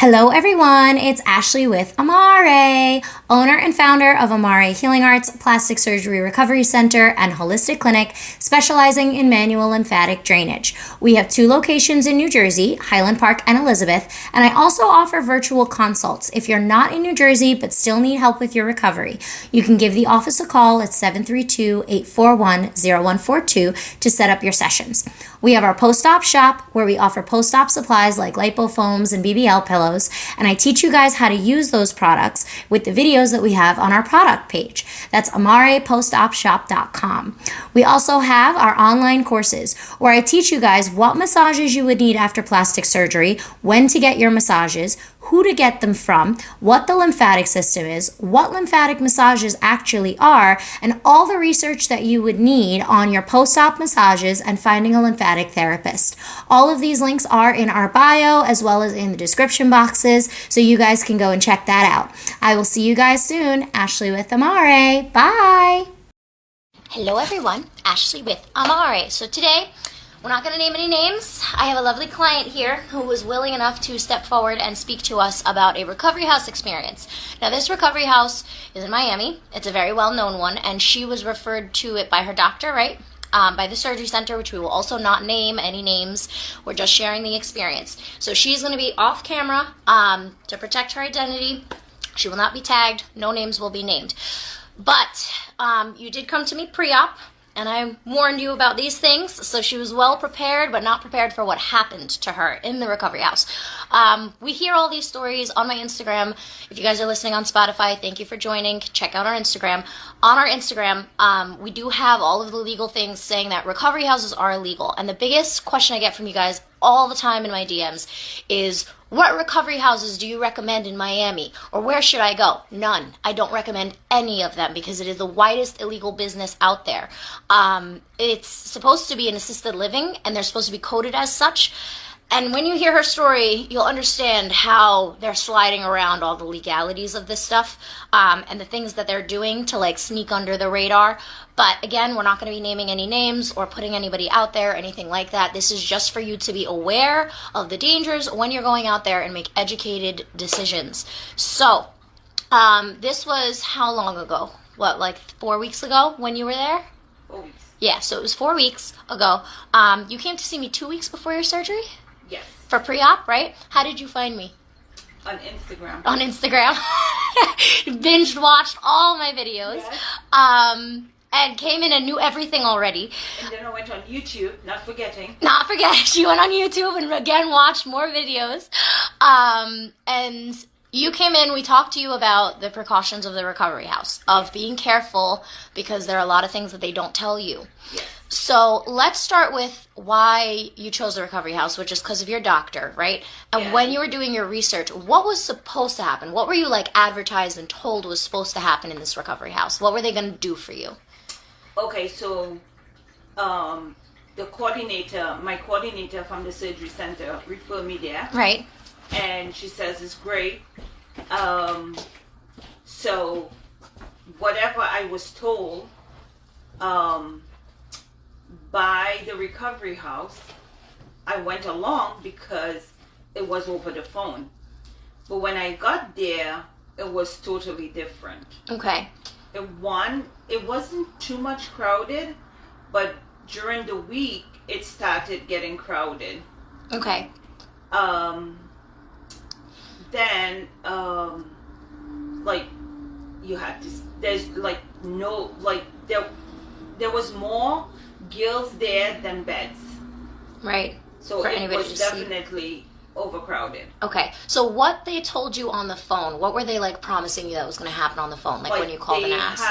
Hello everyone, it's Ashley with Amare, owner and founder of Amare Healing Arts, Plastic Surgery Recovery Center, and Holistic Clinic, specializing in manual lymphatic drainage. We have 2 locations in New Jersey, Highland Park and Elizabeth, and I also offer virtual consults. If you're not in New Jersey but still need help with your recovery, you can give the office a call at 732-841-0142 to set up your sessions. We have our post-op shop where we offer post-op supplies like lipofoams and BBL pillows, and I teach you guys how to use those products with the videos that we have on our product page. That's amarepostopshop.com. We also have our online courses where I teach you guys what massages you would need after plastic surgery, when to get your massages, who to get them from, what the lymphatic system is, what lymphatic massages actually are, and all the research that you would need on your post-op massages and finding a lymphatic therapist. All of these links are in our bio as well as in the description boxes, so you guys can go and check that out. I will see you guys soon. Ashley with Amare. Bye! Hello everyone, Ashley with Amare. So today, we're not going to name any names. I have a lovely client here who was willing enough to step forward and speak to us about a recovery house experience. Now, this recovery house is in Miami. It's a very well-known one, and she was referred to it by her doctor, right? By the surgery center, which we will also not name any names. We're just sharing the experience. So she's going to be off camera to protect her identity. She will not be tagged. No names will be named. But you did come to me pre-op, and I warned you about these things, so she was well prepared, but not prepared for what happened to her in the recovery house. We hear all these stories on my Instagram. If you guys are listening on Spotify, thank you for joining. Check out our Instagram. On our Instagram, we do have all of the legal things saying that recovery houses are illegal. And the biggest question I get from you guys all the time in my DMs is, what recovery houses do you recommend in Miami? Or where should I go? None. I don't recommend any of them because it is the widest illegal business out there. It's supposed to be an assisted living, and they're supposed to be coded as such. And when you hear her story, you'll understand how they're sliding around all the legalities of this stuff and the things that they're doing to like sneak under the radar. But again, we're not going to be naming any names or putting anybody out there or anything like that. This is just for you to be aware of the dangers when you're going out there and make educated decisions. So this was how long ago? What, like 4 weeks ago when you were there? 4 weeks. Yeah, so it was 4 weeks ago. You came to see me 2 weeks before your surgery? Yes. For pre-op, right? How did you find me? On Instagram. On Instagram. Binged watched all my videos. Yes. And came in and knew everything already. And then I went on YouTube, not forgetting. Not forget, she went on YouTube and again watched more videos. And you came in, we talked to you about the precautions of the recovery house, of being careful because there are a lot of things that they don't tell you. Yes. So let's start with why you chose the recovery house, which is because of your doctor, right? And Yeah. when you were doing your research, what was supposed to happen? What were you like advertised and told was supposed to happen in this recovery house? What were they going to do for you? Okay, so the coordinator, my coordinator from the surgery center referred me there. Right. And she says it's great. So whatever I was told by the recovery house, I went along because it was over the phone. But when I got there, it was totally different. Okay. It wasn't too much crowded, but during the week, it started getting crowded. Okay. Then, like, you had to, there's like no, like, there was more girls there than beds. Right. So For it anybody was to see. definitely overcrowded. Okay. So what they told you on the phone, what were they like promising you that was going to happen on the phone? Like when you called and asked?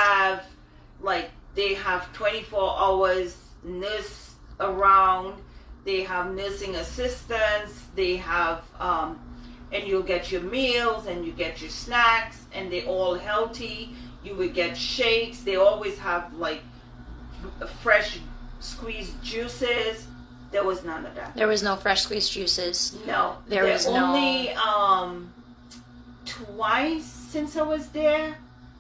They have 24 hours nurse around. They have nursing assistants. They have, and you'll get your meals and you get your snacks, and they're all healthy. You would get shakes. They always have like fresh squeezed juices. There was none of that. There was no fresh squeezed juices. No. There was only twice since I was there.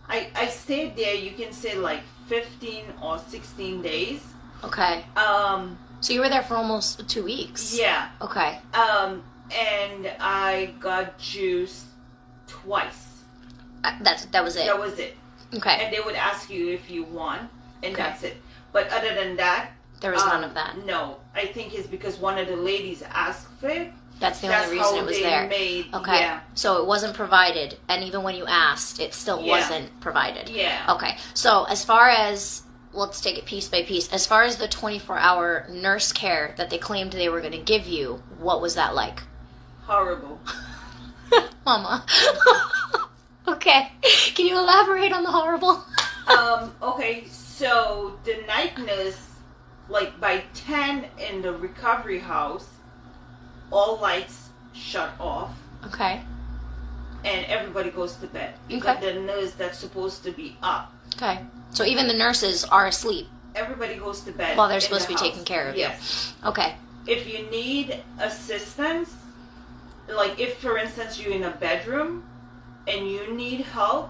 I stayed there, you can say like 15 or 16 days. Okay. So you were there for almost 2 weeks. Yeah. Okay. and I got juice twice. That was it. That was it. Okay. And they would ask you if you won, and Okay. that's it. But other than that, There was none of that. No, I think it's because one of the ladies asked for it. That's the only reason it was there. Okay. Yeah. So it wasn't provided, and even when you asked, it still Yeah. wasn't provided. Yeah. Okay. So as far as, let's take it piece by piece. As far as the 24-hour nurse care that they claimed they were going to give you, what was that like? Horrible. Mama. Okay. Can you elaborate on the horrible? Okay, so the night nurse, like by 10 in the recovery house, all lights shut off Okay. and everybody goes to bed. You Okay. got the nurse that's supposed to be up. Okay. So even the nurses are asleep Everybody goes to bed. while they're in supposed to the be house. taking care of Yes. you. Okay. If you need assistance, like if for instance you're in a bedroom and you need help,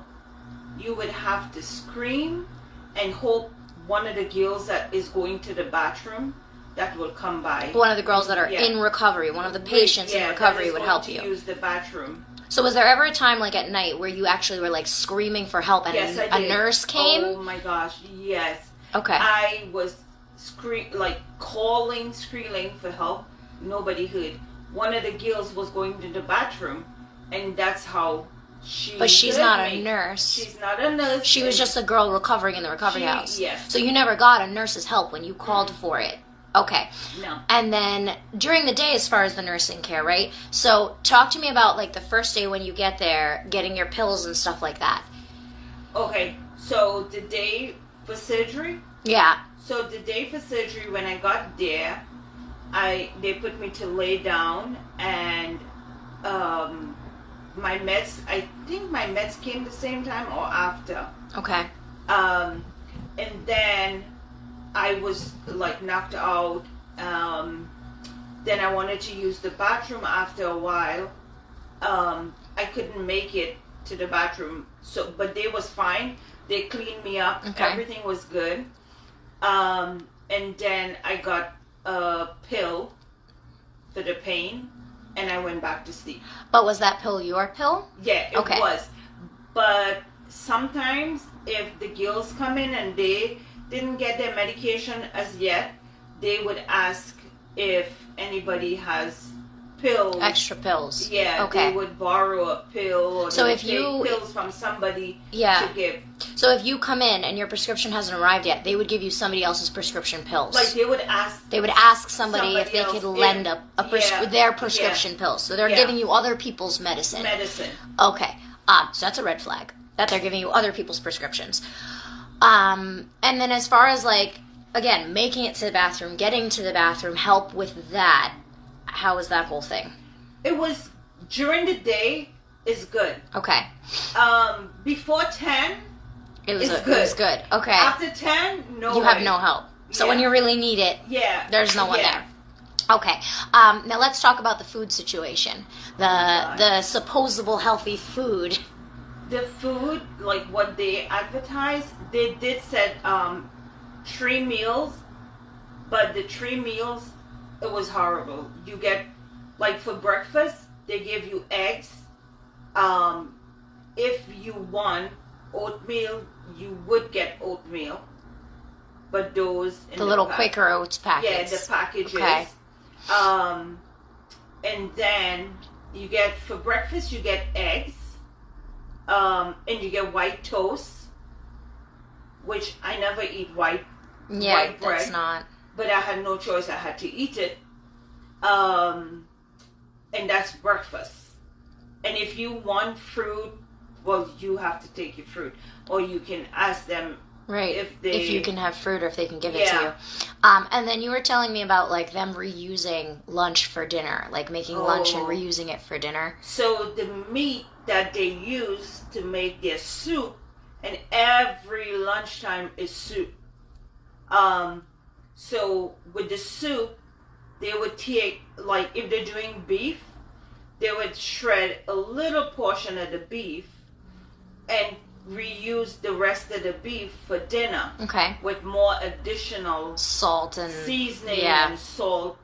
you would have to scream and hope one of the girls that is going to the bathroom that will come by. One of the girls that are Yeah. in recovery, one of the patients in Yeah, recovery that is would going help to you. use the bathroom. So was there ever a time like at night where you actually were like screaming for help and Yes, I a did. nurse came? Oh my gosh, yes. Okay. I was calling, screaming for help. Nobody heard. One of the girls was going to the bathroom, and that's how she. But she's heard not me. a nurse. She's not a nurse. She was just a girl recovering in the recovery house. Yes. So you never got a nurse's help when you called for it. Okay. No. And then during the day, as far as the nursing care, right? So talk to me about like the first day when you get there, getting your pills and stuff like that. Okay, so the day for surgery. Yeah. So the day for surgery, when I got there, they put me to lay down, and my meds. I think my meds came the same time or after. Okay. And then I was like knocked out. Then I wanted to use the bathroom after a while. I couldn't make it to the bathroom, but they was fine. They cleaned me up. Okay. Everything was good. And then I got a pill for the pain, and I went back to sleep. But was that pill your pill? Yeah, it Okay. was. But sometimes if the girls come in and they didn't get their medication as yet, they would ask if anybody has pills. Extra pills. Yeah, Okay. they would borrow a pill, or So they if would you- take pills from somebody Yeah. to give. So if you come in and your prescription hasn't arrived yet, they would give you somebody else's prescription pills. Like they would ask. They would ask somebody if Somebody they else could if- lend yeah, their prescription pills. So they're yeah. giving you other people's medicine. Medicine. Okay. So that's a red flag that they're giving you other people's prescriptions. And then as far as like, again, making it to the bathroom, getting to the bathroom, help with that, how was that whole thing? It was during the day is good. Okay. Before 10, It was It's It was good. good. Okay. after 10, no. You have way. no help. So Yeah. when you really need it, Yeah. there's no one Yeah. there. Okay. Now let's talk about the food situation. The supposable healthy food. The food, like what they advertised, they did said 3 meals, but the 3 meals, it was horrible. You get, like for breakfast, they give you eggs. If you want oatmeal, you would get oatmeal, but those in The little pack- Quaker Oats Yeah, packets. the packages. Okay. And then you get, for breakfast, you get eggs. And you get white toast, which I never eat white Yeah, bread. that's not. But I had no choice. I had to eat it. And that's breakfast. And if you want fruit, well, you have to take your fruit. Or you can ask them Right. if you can have fruit or if they can give it to Yeah. you. And then you were telling me about like them reusing lunch for dinner, like making lunch and Oh. reusing it for dinner. So the meat that they use to make their soup, and every lunchtime is soup. So with the soup, they would take, like if they're doing beef, they would shred a little portion of the beef and reuse the rest of the beef for dinner Okay. with more additional Salt and seasoning yeah. and salt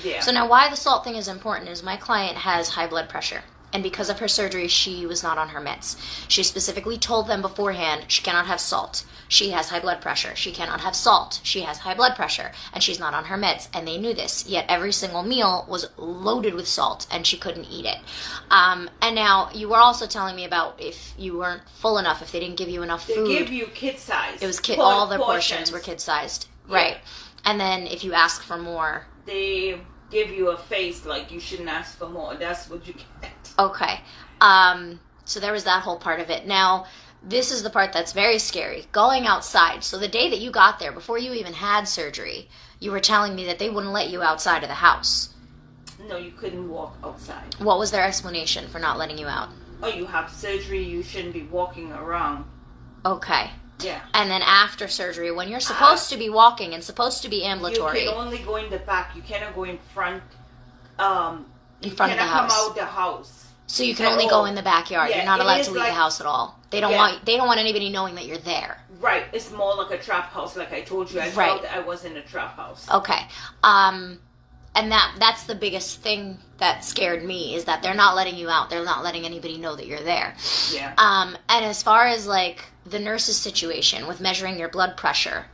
Yeah. So now why the salt thing is important is my client has high blood pressure. And because of her surgery, she was not on her meds. She specifically told them beforehand she cannot have salt. She has high blood pressure. She cannot have salt. She has high blood pressure. And she's not on her meds. And they knew this. Yet every single meal was loaded with salt and she couldn't eat it. And now you were also telling me about if you weren't full enough, if they didn't give you enough food. They give you kid size. It was all their portions were kid sized. Yeah. Right. And then if you ask for more, they give you a face like you shouldn't ask for more. That's what you get. Okay. So there was that whole part of it. Now, this is the part that's very scary. Going outside. So the day that you got there, before you even had surgery, you were telling me that they wouldn't let you outside of the house. No, you couldn't walk outside. What was their explanation for not letting you out? Oh, you have surgery, you shouldn't be walking around. Okay. Yeah. And then after surgery, when you're supposed to be walking and supposed to be ambulatory. You can only go in the back. You cannot go in front. In front of the house. Come out the house. So you can only go in the backyard. Yeah, you're not allowed to leave like, the house at all. They don't want anybody knowing that you're there. Right. It's more like a trap house, like I told you. I felt I was in a trap house. Okay. And that's the biggest thing that scared me is that they're not letting you out. They're not letting anybody know that you're there. Yeah. And as far as like the nurse's situation with measuring your blood pressure.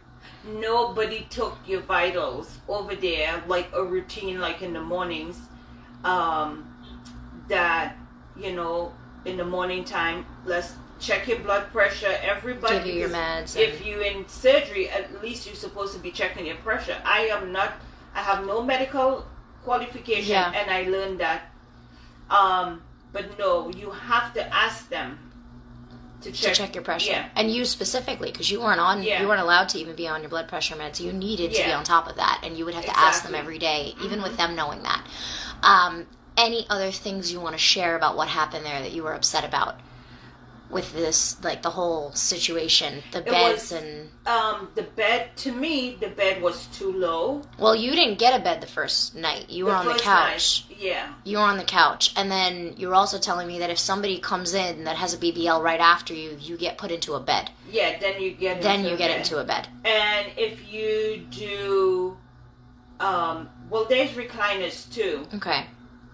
Nobody took your vitals over there, like a routine, like in the mornings. That, you know, in the morning time, let's check your blood pressure. Everybody give you your meds. If you're in surgery, at least you're supposed to be checking your pressure. I have no medical qualification, and I learned that. But no, you have to ask them to check your pressure. Yeah. And you specifically, because you weren't allowed to even be on your blood pressure meds. You needed to be on top of that, and you would have to ask them every day, even with them knowing that. Any other things you want to share about what happened there that you were upset about with this, like the whole situation, the beds and... the bed, to me, the bed was too low. Well, you didn't get a bed the first night. You were on the couch. Yeah. You were on the couch. And then you were also telling me that if somebody comes in that has a BBL right after you, you get put into a bed. Yeah, then you get into a bed. And if you do... well, there's recliners too. Okay.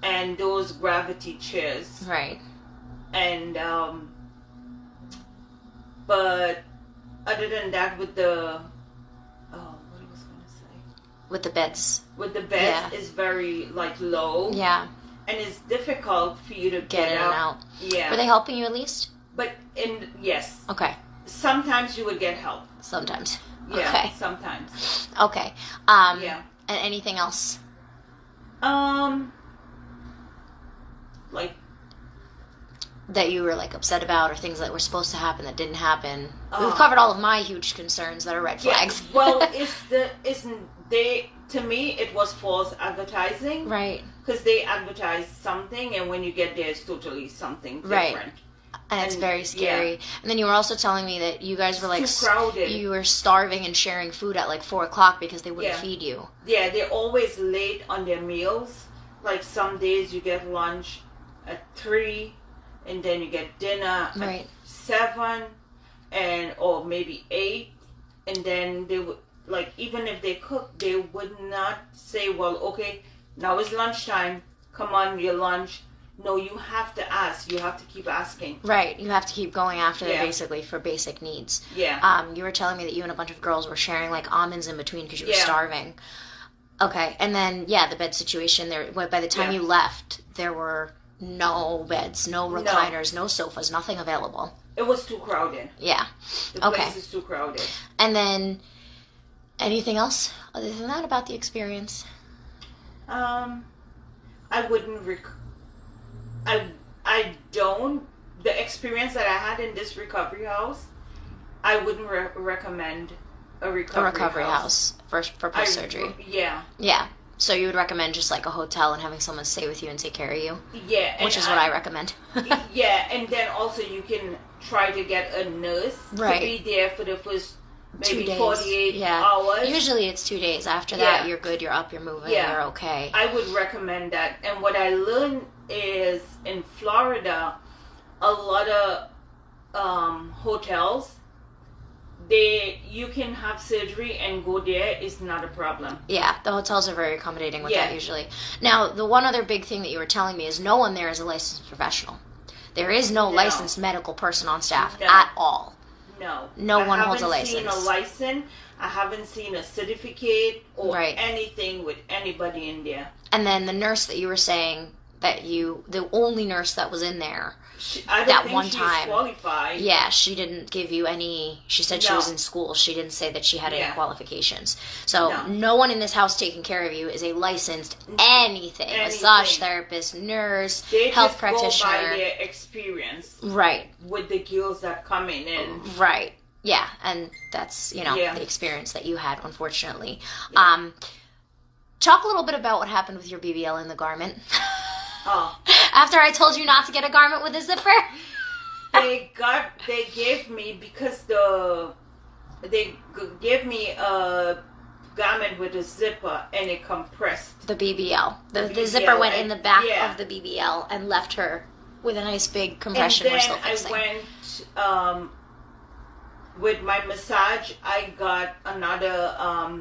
And those gravity chairs. Right. And, but other than that, with the, what I was going to say? With the beds. With the beds, it's very, like, low. Yeah. And it's difficult for you to get in and out. Yeah. Were they helping you at least? But, yes. Okay. Sometimes you would get help. Sometimes. Yeah, okay. Sometimes. Okay. Yeah. And anything else? Like, that you were like upset about, or things that were supposed to happen that didn't happen. We've covered all of my huge concerns that are red flags. Yeah, well, to me, it was false advertising. Right. Because they advertise something, and when you get there, it's totally something different. Right. And it's very scary. Yeah. And then you were also telling me that you guys were like... Too crowded. You were starving and sharing food at like 4 o'clock because they wouldn't feed you. Yeah, they're always late on their meals. Like some days you get lunch at 3, and then you get dinner at 7, or maybe 8, and then they would, like, even if they cook, they would not say, well, okay, now it's lunchtime, come on, your lunch. No, you have to ask. You have to keep asking. Right. You have to keep going after them, basically, for basic needs. Yeah. You were telling me that you and a bunch of girls were sharing, like, almonds in between because you were starving. Okay. And then, the bed situation there. By the time you left, there were no beds, no recliners, no sofas, nothing available. It was too crowded. Yeah. The place is too crowded. And then, anything else other than that about the experience? I wouldn't I don't. The experience that I had in this recovery house, I wouldn't recommend a recovery house for post-surgery. Yeah. Yeah. So you would recommend just like a hotel and having someone stay with you and take care of you? Yeah. Which is what I recommend. Yeah, and then also you can try to get a nurse to be there for the first maybe 48 hours. Usually it's 2 days. After that, you're good, you're up, you're moving, you're okay. I would recommend that. And what I learned is in Florida, a lot of hotels, you can have surgery and go there. It's not a problem. Yeah, the hotels are very accommodating with Yeah. that usually. Now, the one other big thing that you were telling me is no one there is a licensed professional. There is no licensed medical person on staff at all. No. No one holds a I haven't seen a license. license. I haven't seen a certificate or Right. anything with anybody in there. And then the nurse that you were saying the only nurse that was in there, I don't that think one she's time. qualified. yeah, she didn't give you any, she said she No. was in school. She didn't say that she had any Yeah. qualifications. So No. no one in this house taking care of you is a licensed anything. Massage therapist, nurse, They health just practitioner. go by their experience Right. with the girls that come in. Right. Yeah, and that's, Yeah. the experience that you had, unfortunately. Talk a little bit about what happened with your BBL in the garment. Oh, After I told you not to get a garment with a zipper. they gave me, because they gave me a garment with a zipper and it compressed. The BBL. The BBL, zipper went in the back yeah. of the BBL and left her with a nice big compression And we're then still I fixing. went with my massage. I got another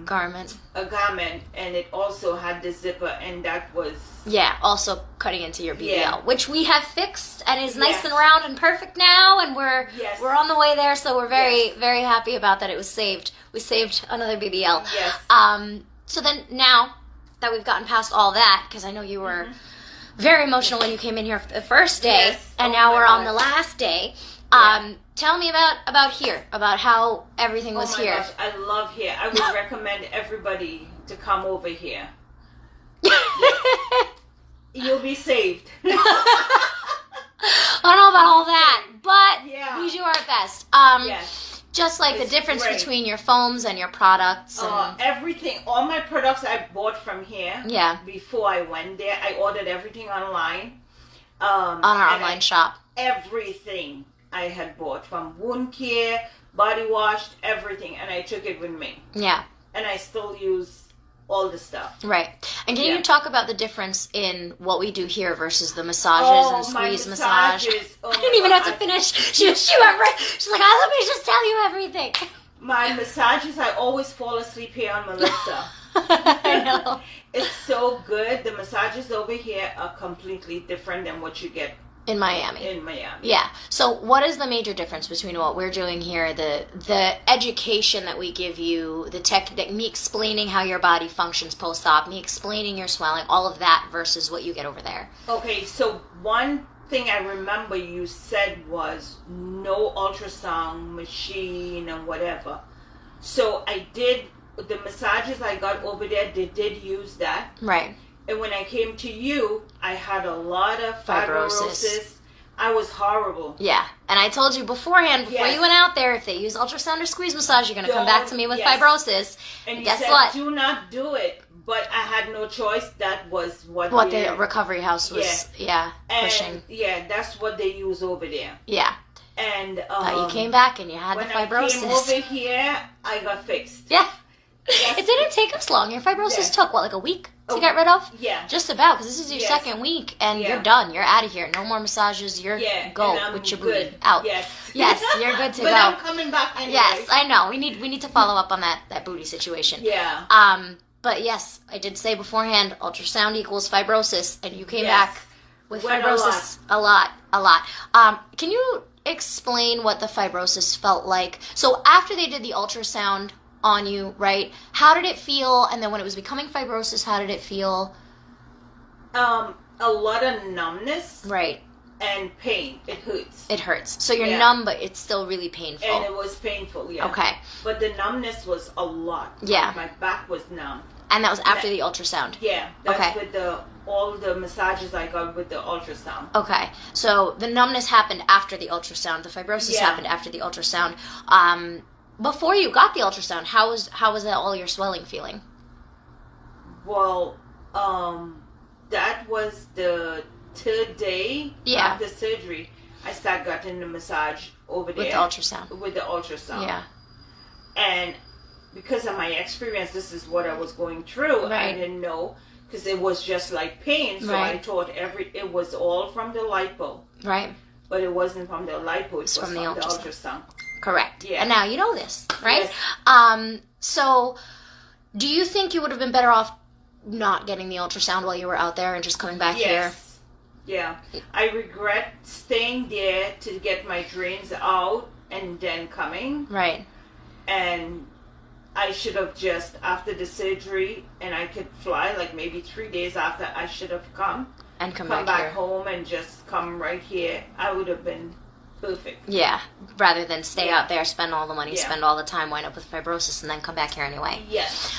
Garment. a garment, and it also had the zipper, and that was Yeah, also cutting into your BBL, Yeah. which we have fixed and is nice Yes. and round and perfect now, and we're Yes. on the way there, so we're very, Yes. very happy about that. It was saved. We saved another BBL. Yes. So then now that we've gotten past all that, because I know you were very emotional when you came in here for the first day, Yes. and Oh now my we're on gosh. the last day. Yeah. Tell me about here, about how everything was Oh my here. gosh, I love here. I would recommend everybody to come over here. You'll be saved. I don't know about all that, but Yeah. we do our best. Yes. Just like the It's difference great. between your foams and your products. And, Everything, all my products I bought from here. Yeah. Before I went there, I ordered everything online. on our and online shop. Everything I had bought, from wound care, body wash, everything, and I took it with me. Yeah, And I still use all the stuff. right. And can Yeah. you talk about the difference in what we do here versus the massages and squeeze massage? Oh I didn't even have to finish. She went right. She's like, let me just tell you everything. My massages, I always fall asleep here on Melissa. I know. It's so good. The massages over here are completely different than what you get In Miami. in Miami. Yeah. So what is the major difference between what we're doing here, the education that we give you, the technique, me explaining how your body functions post-op, me explaining your swelling, all of that versus what you get over there? Okay, so one thing I remember you said was no ultrasound machine and whatever. So I did, the massages I got over there, they did use that. Right. And when I came to you, I had a lot of Fibrosis. fibrosis. I was horrible. Yeah. And I told you beforehand, before Yes. you went out there, if they use ultrasound or squeeze massage, you're going to come back to me with Yes. fibrosis. And you guess said, what? do not do it. But I had no choice. That was what The recovery house was, pushing. And yeah, that's what they use over there. Yeah. And But you came back and you had the when fibrosis. I came over here, I got fixed. Yeah. Yes. It didn't take us long. Your fibrosis Yeah. took, what, like a week to Oh, get rid of? Yeah. Just about, because this is your Yes. second week, and Yeah. you're done. You're out of here. No more massages. You're Yeah. go and I'm with your good. booty out. Yes. Yes, you're good to but go. I'm coming back anyway. Yes, I know. We need to follow up on that booty situation. Yeah. But yes, I did say beforehand, ultrasound equals fibrosis, and you came Yes. back with Went a fibrosis a lot. Can you explain what the fibrosis felt like? So after they did the ultrasound on you, right? How did it feel? And then when it was becoming fibrosis, how did it feel? A lot of numbness Right. and pain. It hurts. It hurts. So you're Yeah. numb, but it's still really painful. And it was painful, yeah. Okay. But the numbness was a lot. Yeah. My back was numb. And that was after the ultrasound. Yeah. That's Okay. with all the massages I got with the ultrasound. Okay, so the numbness happened after the ultrasound. The fibrosis Yeah. happened after the ultrasound. Before you got the ultrasound, how was that all your swelling feeling? Well, that was the third day Yeah. after surgery. I started getting the massage over there. With the ultrasound. With the ultrasound. Yeah. And because of my experience, this is what I was going through. I Right. didn't know, because it was just like pain. So I Right. thought it was all from the lipo. Right. But it wasn't from the lipo. It was from from the the ultrasound. ultrasound. Correct. Yeah. And now you know this, right? Yes. So do you think you would have been better off not getting the ultrasound while you were out there and just coming back here? Yeah. I regret staying there to get my drains out and then coming. Right. And I should have just, after the surgery, and I could fly, like maybe 3 days after, I should have come back here. home and just come right here. I would have been perfect. Yeah, rather than stay out there, spend all the money, Yeah. spend all the time, wind up with fibrosis, and then come back here anyway. Yes.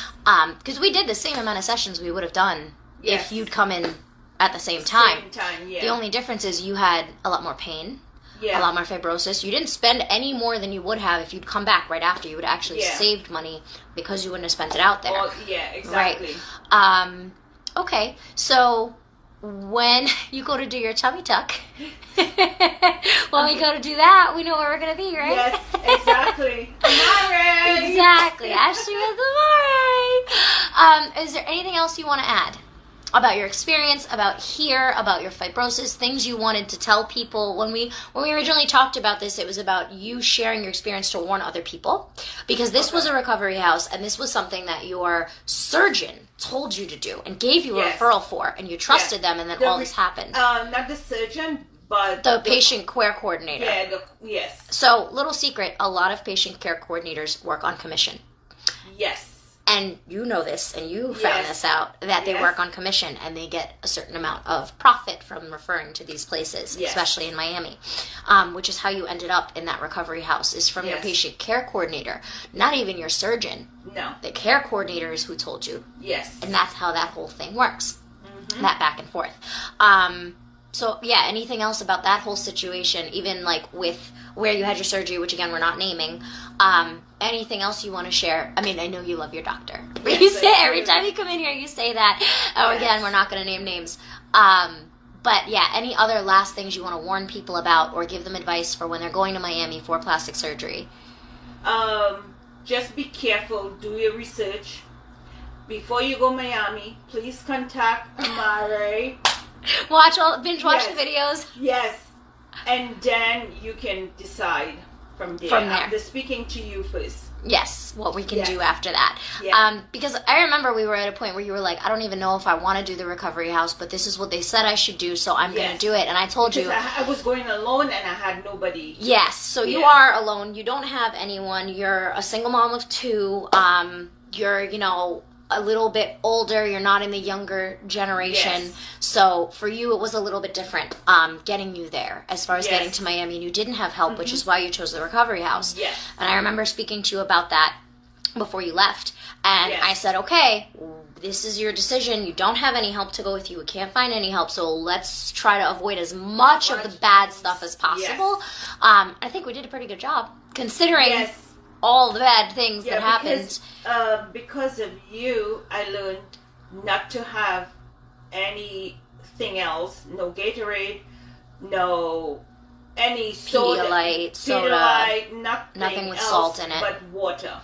Because we did the same amount of sessions we would have done Yes. if you'd come in at the same time. Same time, yeah. The only difference is you had a lot more pain, Yeah. a lot more fibrosis. You didn't spend any more than you would have if you'd come back right after. You would have actually Yeah. saved money because you wouldn't have spent it out there. Oh, yeah, exactly. Right. Okay, so when you go to do your tummy tuck, when we go to do that, we know where we're going to be, right? Yes, exactly. Amare! Exactly. Ashley with Amare. Is there anything else you want to add about your experience, about here, about your fibrosis, things you wanted to tell people? When we originally talked about this, it was about you sharing your experience to warn other people, because this was a recovery house, and this was something that your surgeon told you to do and gave you a Yes. referral for, and you trusted them, and then all this happened. Not the surgeon, but The patient care coordinator. Yeah, yes. So, little secret, a lot of patient care coordinators work on commission. Yes. And you know this, and you found Yes. this out, that they Yes. work on commission, and they get a certain amount of profit from referring to these places, Yes. especially in Miami, which is how you ended up in that recovery house, is from your Yes. patient care coordinator, not even your surgeon. No. The care coordinator is who told you, Yes. and that's how that whole thing works, that back and forth. So, yeah, anything else about that whole situation, even like with where you had your surgery, which again, we're not naming, anything else you want to share? I mean, I know you love your doctor. Yes, You say I every do. time you come in here, you say that. Oh, Yes. again, we're not going to name names. But yeah, any other last things you want to warn people about or give them advice for when they're going to Miami for plastic surgery? Just be careful. Do your research. Before you go Miami, please contact Amare. Binge watch Yes. the videos. Yes. And then you can decide from there. From there. After speaking to you first. Yes, what we can Yes. do after that. Yeah. Because I remember we were at a point where you were like, I don't even know if I want to do the recovery house, but this is what they said I should do, so I'm going Yes. to do it. And I told you, Because I was going alone and I had nobody. yes, so you Yeah. are alone. You don't have anyone. You're a single mom of two. You're, a little bit older. You're not in the younger generation. Yes. So for you, it was a little bit different getting you there as far as Yes. getting to Miami. And you didn't have help, which is why you chose the recovery house. Yes. And I remember speaking to you about that before you left. And Yes. I said, okay, this is your decision. You don't have any help to go with you. We can't find any help. So let's try to avoid as much of the bad stuff as possible. I think we did a pretty good job considering Yes. all the bad things that happened. Because of you, I learned not to have anything else. No Gatorade, no any soda, Pedialyte, soda, Pedialyte, nothing with else salt in it. but water.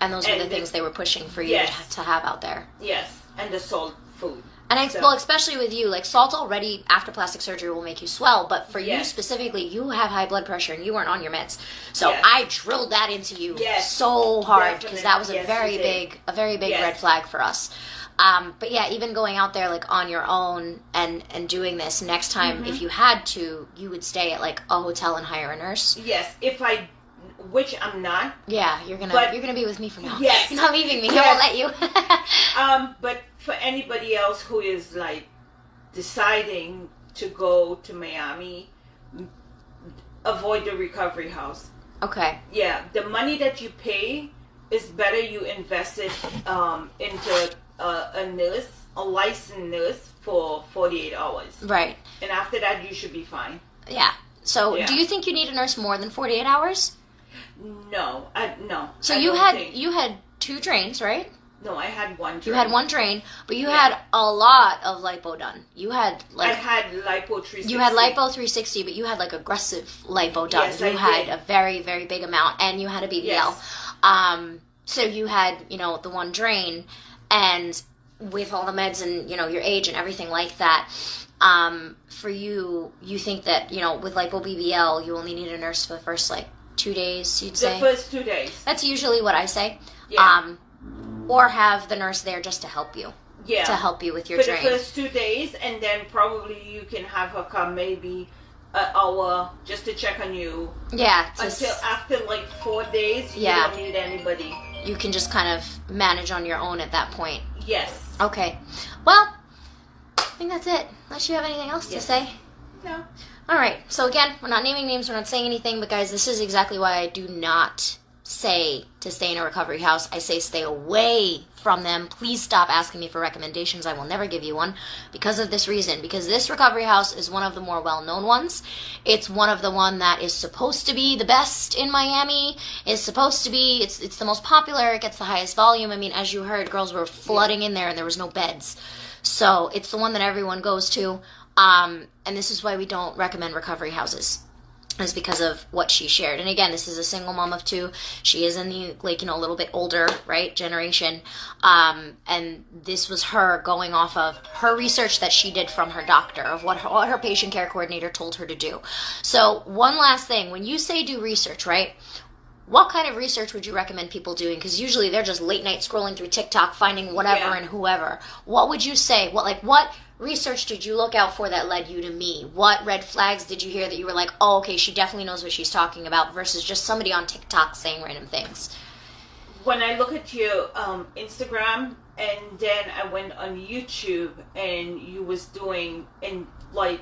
And those were the and things they were pushing for you Yes. to have out there. Yes, and the salt food. And So- well, especially with you, like salt already after plastic surgery will make you swell, but for you Yes. specifically, you have high blood pressure and you weren't on your meds. So Yes. I drilled that into you Yes. so hard because that was Definitely. a very Yes, you did. big Yes. red flag for us. But yeah, even going out there like on your own and doing this next time, if you had to, you would stay at like a hotel and hire a nurse. Yes, which I'm not. Yeah, you're gonna be with me from now. Yes. You're not leaving me. I Yes. won't let you. But for anybody else who is like deciding to go to Miami, avoid the recovery house. Okay. Yeah, the money that you pay is better you invest it into a nurse, a licensed nurse for 48 hours. Right. And after that, you should be fine. Yeah. So, Yeah. do you think you need a nurse more than 48 hours? No, no. So I you don't had think- you had 2 drains, right? No, I had one. You drain. had 1 drain, but you Yeah. had a lot of lipo done. You had I like had lipo 360. you had lipo 360, but you had like aggressive lipo done. Yes, you I had had did. a very very big amount, and you had a BBL. Yes. So you had the 1 drain, and with all the meds and your age and everything like that. For you think that with lipo BBL, you only need a nurse for the first like 2 days, you'd The say? first 2 days. That's usually what I say. Yeah. Or have the nurse there just to help you. Yeah. To help you with your For drain. the first 2 days, and then probably you can have her come maybe an hour just to check on you. Yeah. Until after like 4 days, you Yeah. don't need anybody. You can just kind of manage on your own at that point. Yes. Okay. Well, I think that's it. Unless you have anything else to say. No. All right. So again, we're not naming names. We're not saying anything. But guys, this is exactly why I do not say to stay in a recovery house. I say stay away from them. Please stop asking me for recommendations. I will never give you one because of this reason. Because this recovery house is one of the more well-known ones. It's one of the one that is supposed to be the best in Miami. It's supposed to be, it's the most popular. It gets the highest volume. I mean, as you heard, girls were flooding in there and there was no beds. So it's the one that everyone goes to. And this is why we don't recommend recovery houses. Is because of what she shared. And again, this is a single mom of 2. She is in the, like, you know, a little bit older, right, generation. And this was her going off of her research that she did from her doctor, of what her patient care coordinator told her to do. So one last thing, when you say do research, right, what kind of research would you recommend people doing? Because usually they're just late night scrolling through TikTok, finding whatever and whoever. What would you say? What research did you look out for that led you to me? What red flags did you hear that you were like, oh, okay, she definitely knows what she's talking about, versus just somebody on TikTok saying random things? When I look at your Instagram, and then I went on YouTube, and you was doing, and like,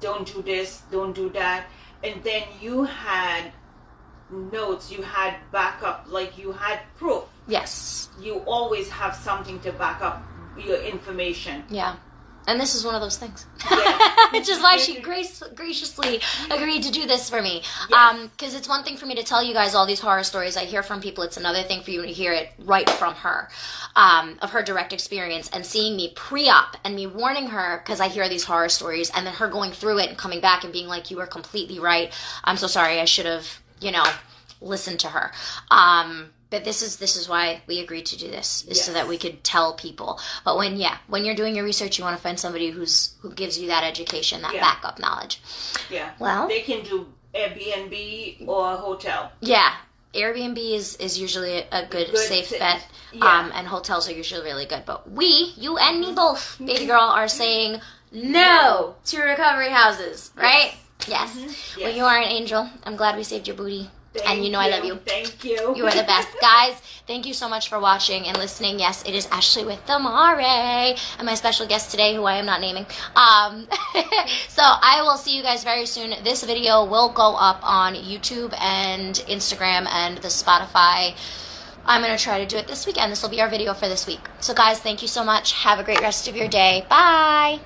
don't do this, don't do that, and then you had notes, you had backup, like you had proof. Yes. You always have something to back up your information. Yeah. And this is one of those things. Yeah. Which is why she graciously agreed to do this for me. Yes. Because it's one thing for me to tell you guys all these horror stories I hear from people. It's another thing for you to hear it right from her, of her direct experience, and seeing me pre-op and me warning her because I hear these horror stories, and then her going through it and coming back and being like, you were completely right. I'm so sorry. I should have, listened to her. But this is why we agreed to do this, is so that we could tell people. But when you're doing your research, you want to find somebody who gives you that education, that backup knowledge. Yeah. Well, they can do Airbnb or a hotel. Yeah. Airbnb is usually a good safe bet. Yeah. And hotels are usually really good. But you and me both, baby girl, are saying no to recovery houses, right? Yes. Mm-hmm. Yes. Well, you are an angel. I'm glad we saved your booty. And you know I love you. Thank you. You are the best. Guys, thank you so much for watching and listening. Yes, it is Ashley with Amare and my special guest today, who I am not naming. So I will see you guys very soon. This video will go up on YouTube and Instagram and the Spotify. I'm going to try to do it this weekend. This will be our video for this week. So guys, thank you so much. Have a great rest of your day. Bye.